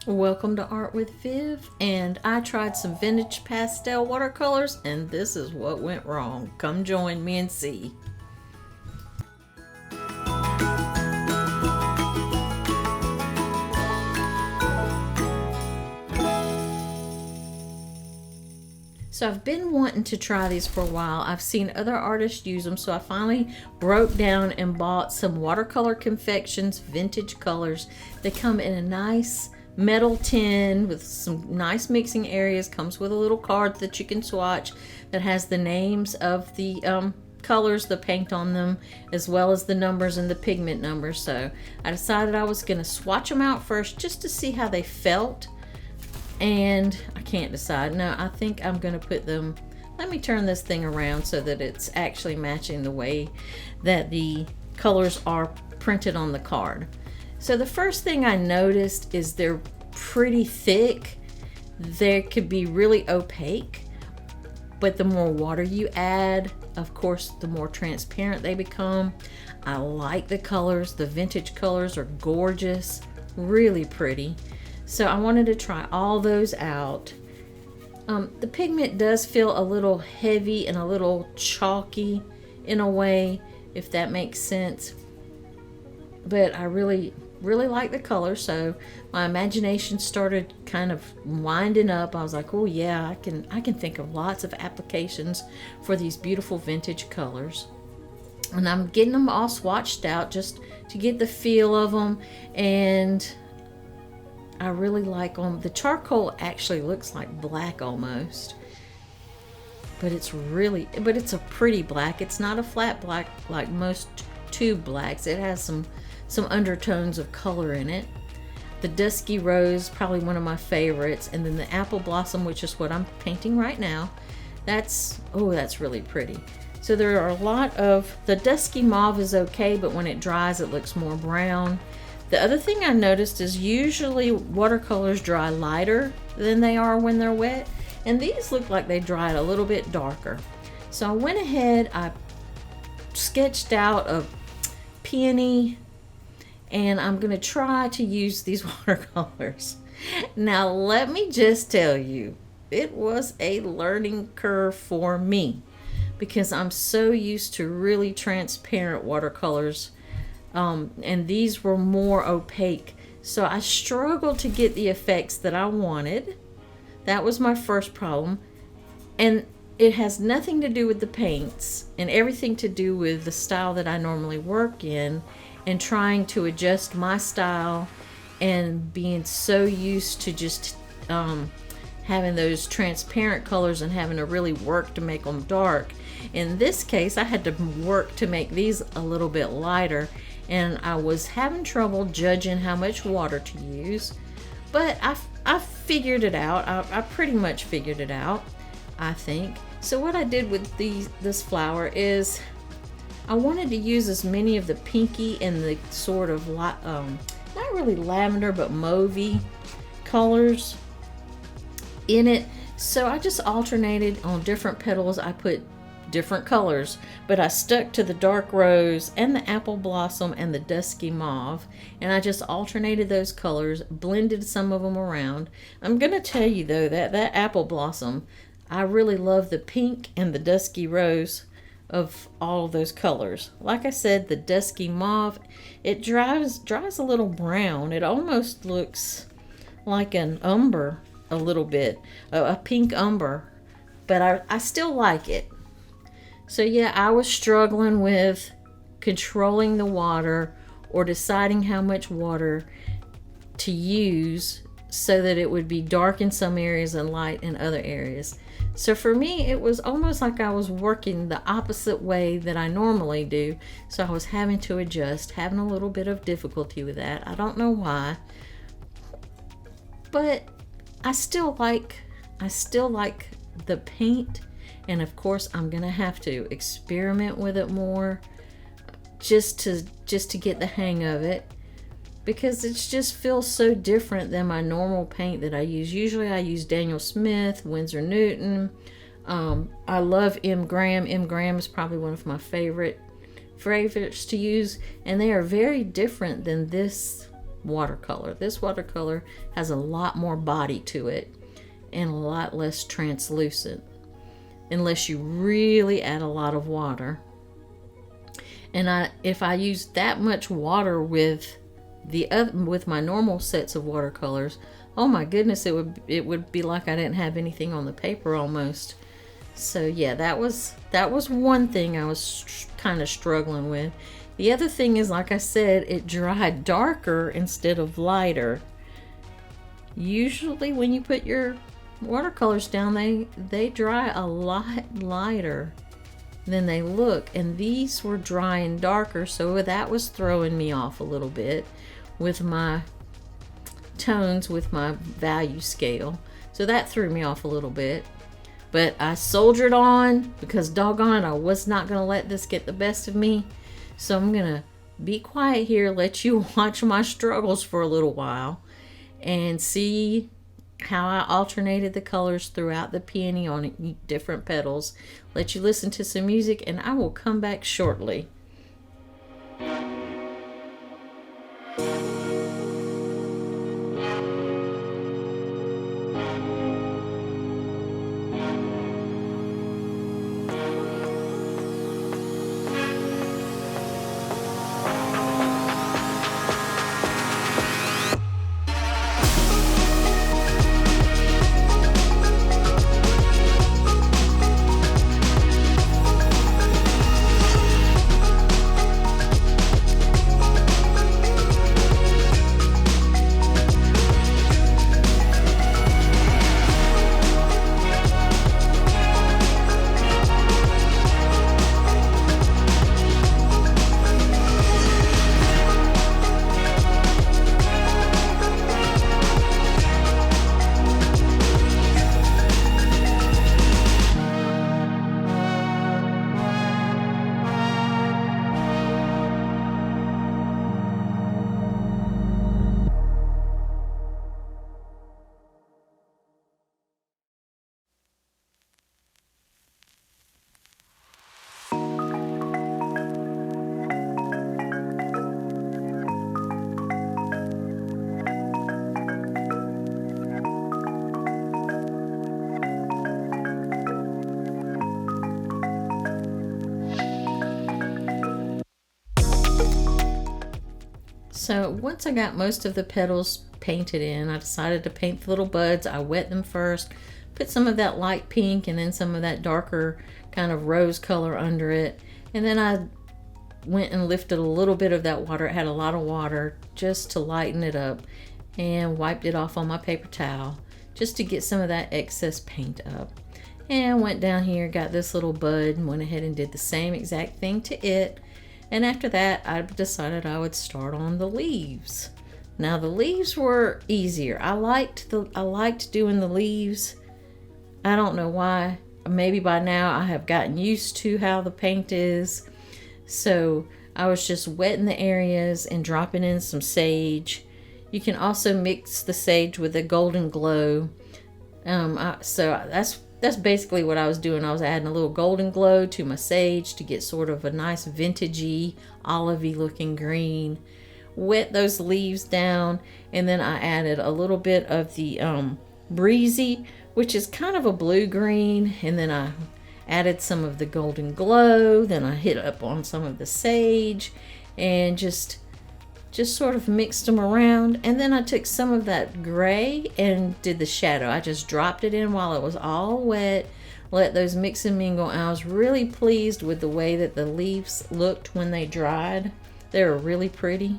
Welcome to Art with Viv, and I tried some vintage pastel watercolors and this is what went wrong. Come join me and see. So I've been wanting to try these for a while. I've seen other artists use them, so I finally broke down and bought some watercolor confections, vintage colors. They come in a nice metal tin with some nice mixing areas. Comes with a little card that you can swatch that has the names of the colors, the paint on them, as well as the numbers and the pigment numbers. So I decided I was going to swatch them out first just to see how they felt. And I can't decide. No, I think I'm going to put them, let me turn this thing around so that it's actually matching the way that the colors are printed on the card. So the first thing I noticed is they're pretty thick. They could be really opaque, but the more water you add, of course, the more transparent they become. I like the colors. The vintage colors are gorgeous, really pretty. So I wanted to try all those out. The pigment does feel a little heavy and a little chalky in a way, if that makes sense. But I really like the color, so my imagination started kind of winding up. I was like, oh yeah, I can think of lots of applications for these beautiful vintage colors. And I'm getting them all swatched out just to get the feel of them, and I really like them. The charcoal actually looks like black almost, but it's a pretty black. It's not a flat black like most tube blacks. It has some undertones of color in it. The dusky rose, probably one of my favorites, and then the apple blossom, which is what I'm painting right now. That's really pretty. So there are a lot of, the dusky mauve is okay, but when it dries it looks more brown. The other thing I noticed is usually watercolors dry lighter than they are when they're wet, and these look like they dried a little bit darker. So I went ahead, I sketched out a peony, and I'm going to try to use these watercolors. Now let me just tell you, it was a learning curve for me because I'm so used to really transparent watercolors. And these were more opaque, so I struggled to get the effects that I wanted. That was my first problem, and it has nothing to do with the paints and everything to do with the style that I normally work in, and trying to adjust my style and being so used to just having those transparent colors and having to really work to make them dark. In this case, I had to work to make these a little bit lighter, and I was having trouble judging how much water to use, but I figured it out. I pretty much figured it out, I think. So what I did with this flower is I wanted to use as many of the pinky and the sort of not really lavender but mauvey colors in it. So I just alternated on different petals. I put different colors, but I stuck to the dark rose and the apple blossom and the dusky mauve, and I just alternated those colors, blended some of them around. I'm gonna tell you though that apple blossom, I really love the pink and the dusky rose of all of those colors. Like I said, the dusky mauve, it dries a little brown. It almost looks like an umber a little bit, a pink umber, but I still like it. So yeah, I was struggling with controlling the water or deciding how much water to use so that it would be dark in some areas and light in other areas. So for me, it was almost like I was working the opposite way that I normally do. So I was having to adjust, having a little bit of difficulty with that. I don't know why, but I still like the paint. And of course, I'm gonna have to experiment with it more just to get the hang of it, because it just feels so different than my normal paint that I use. Usually I use Daniel Smith, Winsor Newton. I love M. Graham. M. Graham is probably one of my favorites to use, and they are very different than this watercolor. This watercolor has a lot more body to it and a lot less translucent, unless you really add a lot of water. And if I use that much water with with my normal sets of watercolors, oh my goodness, it would be like I didn't have anything on the paper almost. So yeah, that was one thing I was kind of struggling with. The other thing is, like I said, it dried darker instead of lighter. Usually when you put your watercolors down, they dry a lot lighter than they look, and these were drying darker, so that was throwing me off a little bit with my tones, with my value scale. So that threw me off a little bit, but I soldiered on because doggone it, I was not going to let this get the best of me. So I'm going to be quiet here, let you watch my struggles for a little while and see how I alternated the colors throughout the peony on different petals. Let you listen to some music, and I will come back shortly. So once I got most of the petals painted in, I decided to paint the little buds. I wet them first, put some of that light pink and then some of that darker kind of rose color under it. And then I went and lifted a little bit of that water. It had a lot of water just to lighten it up, and wiped it off on my paper towel just to get some of that excess paint up. And went down here, got this little bud, and went ahead and did the same exact thing to it. And after that, I decided I would start on the leaves. Now the leaves were easier. I liked doing the leaves. I don't know why. Maybe by now I have gotten used to how the paint is. So I was just wetting the areas and dropping in some sage. You can also mix the sage with a golden glow. So that's basically what I was doing. I was adding a little golden glow to my sage to get sort of a nice vintagey, olivey looking green. Wet those leaves down, and then I added a little bit of the breezy, which is kind of a blue green, and then I added some of the golden glow. Then I hit up on some of the sage and just sort of mixed them around. And then I took some of that gray and did the shadow. I just dropped it in while it was all wet, let those mix and mingle. And I was really pleased with the way that the leaves looked when they dried. They were really pretty.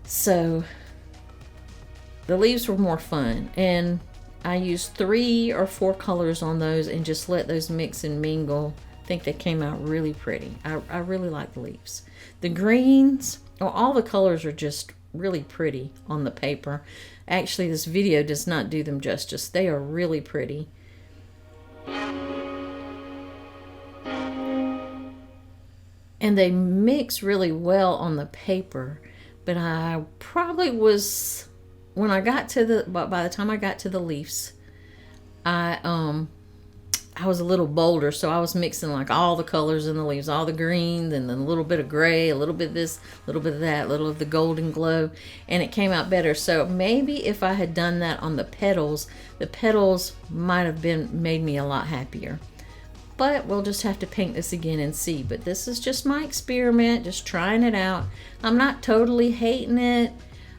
So the leaves were more fun, and I used 3 or 4 colors on those and just let those mix and mingle. I think they came out really pretty. I really like the leaves. The greens, all the colors are just really pretty on the paper. Actually, this video does not do them justice. They are really pretty. And they mix really well on the paper. But I probably was, by the time I got to the leaves, I I was a little bolder, so I was mixing like all the colors in the leaves, all the greens, and then a little bit of gray, a little bit of this, a little bit of that, a little of the golden glow, and it came out better. So maybe if I had done that on the petals might have made me a lot happier. But we'll just have to paint this again and see. But this is just my experiment, just trying it out. I'm not totally hating it.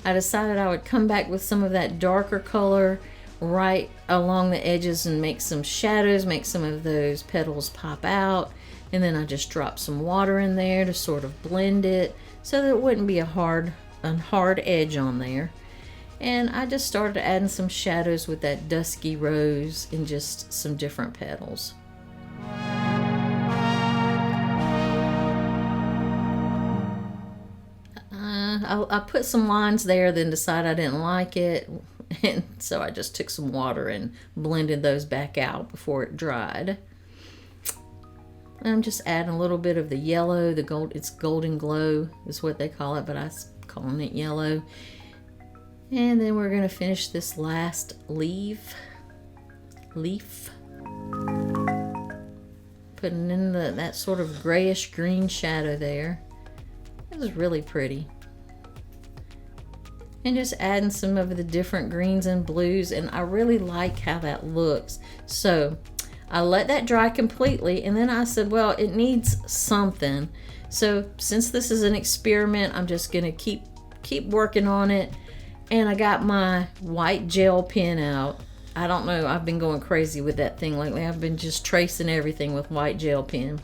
I decided I would come back with some of that darker color right along the edges and make some shadows, make some of those petals pop out, and then I just drop some water in there to sort of blend it so that it wouldn't be a hard edge on there. And I just started adding some shadows with that dusky rose and just some different petals. I put some lines there, then decided I didn't like it, and so I just took some water and blended those back out before it dried. I'm just adding a little bit of the yellow, it's golden glow is what they call it, but I'm calling it yellow. And then we're going to finish this last leaf. Putting in that sort of grayish green shadow there. This is really pretty. And just adding some of the different greens and blues, and I really like how that looks. So I let that dry completely, and then I said, well, it needs something. So since this is an experiment, I'm just gonna keep working on it. And I got my white gel pen out. I don't know, I've been going crazy with that thing lately. I've been just tracing everything with white gel pen.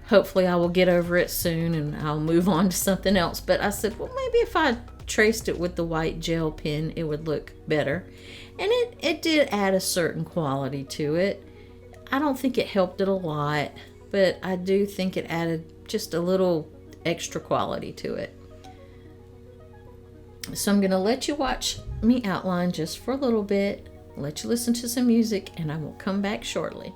Hopefully I will get over it soon and I'll move on to something else. But I said, well, maybe if I traced it with the white gel pen, it would look better. And it did add a certain quality to it. I don't think it helped it a lot, but I do think it added just a little extra quality to it. So I'm going to let you watch me outline just for a little bit, let you listen to some music, and I will come back shortly.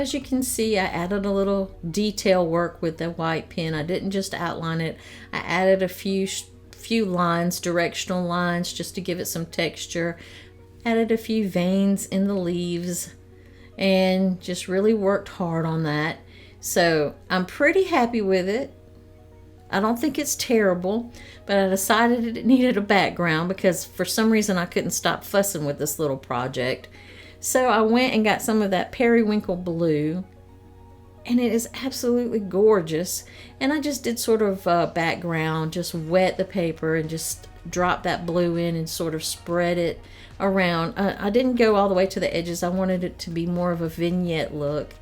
as you can see, I added a little detail work with the white pen. I didn't just outline it. I added a few lines, directional lines, just to give it some texture. Added a few veins in the leaves and just really worked hard on that. So I'm pretty happy with it. I don't think it's terrible, but I decided it needed a background because for some reason I couldn't stop fussing with this little project. So I went and got some of that periwinkle blue, and it is absolutely gorgeous. And I just did sort of a background, just wet the paper and just drop that blue in and sort of spread it around. I didn't go all the way to the edges. I wanted it to be more of a vignette look.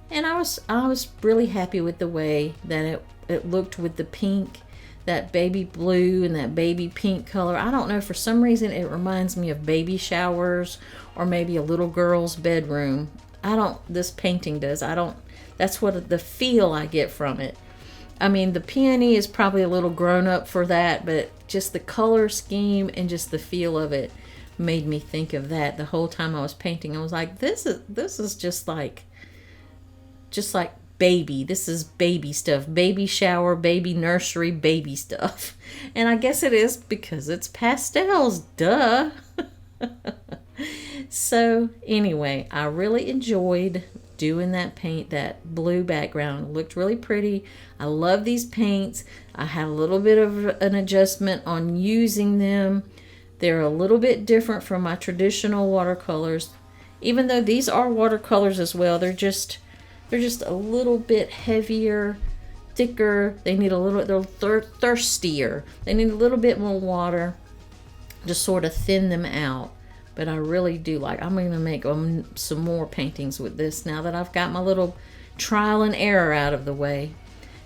And I was really happy with the way that it looked with the pink, that baby blue and that baby pink color. I don't know, for some reason it reminds me of baby showers or maybe a little girl's bedroom. This painting does. That's what the feel I get from it. I mean, the Peony is probably a little grown up for that, but just the color scheme and just the feel of it made me think of that the whole time I was painting. I was like, this is just like baby. This is baby stuff. Baby shower, baby nursery, baby stuff. And I guess it is because it's pastels, duh. So anyway, I really enjoyed doing that paint, that blue background. It looked really pretty. I love these paints. I had a little bit of an adjustment on using them. They're a little bit different from my traditional watercolors. Even though these are watercolors as well, they're just a little bit heavier, thicker. They're thirstier. They need a little bit more water to sort of thin them out. But I really do I'm going to make some more paintings with this now that I've got my little trial and error out of the way.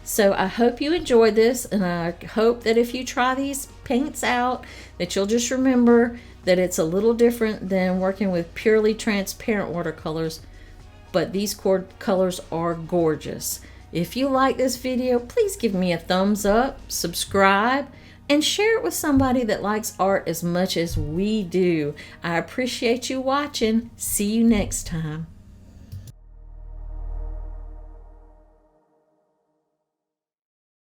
So I hope you enjoyed this, and I hope that if you try these paints out, that you'll just remember that it's a little different than working with purely transparent watercolors. But these colors are gorgeous. If you like this video, please give me a thumbs up, subscribe, and share it with somebody that likes art as much as we do. I appreciate you watching. See you next time.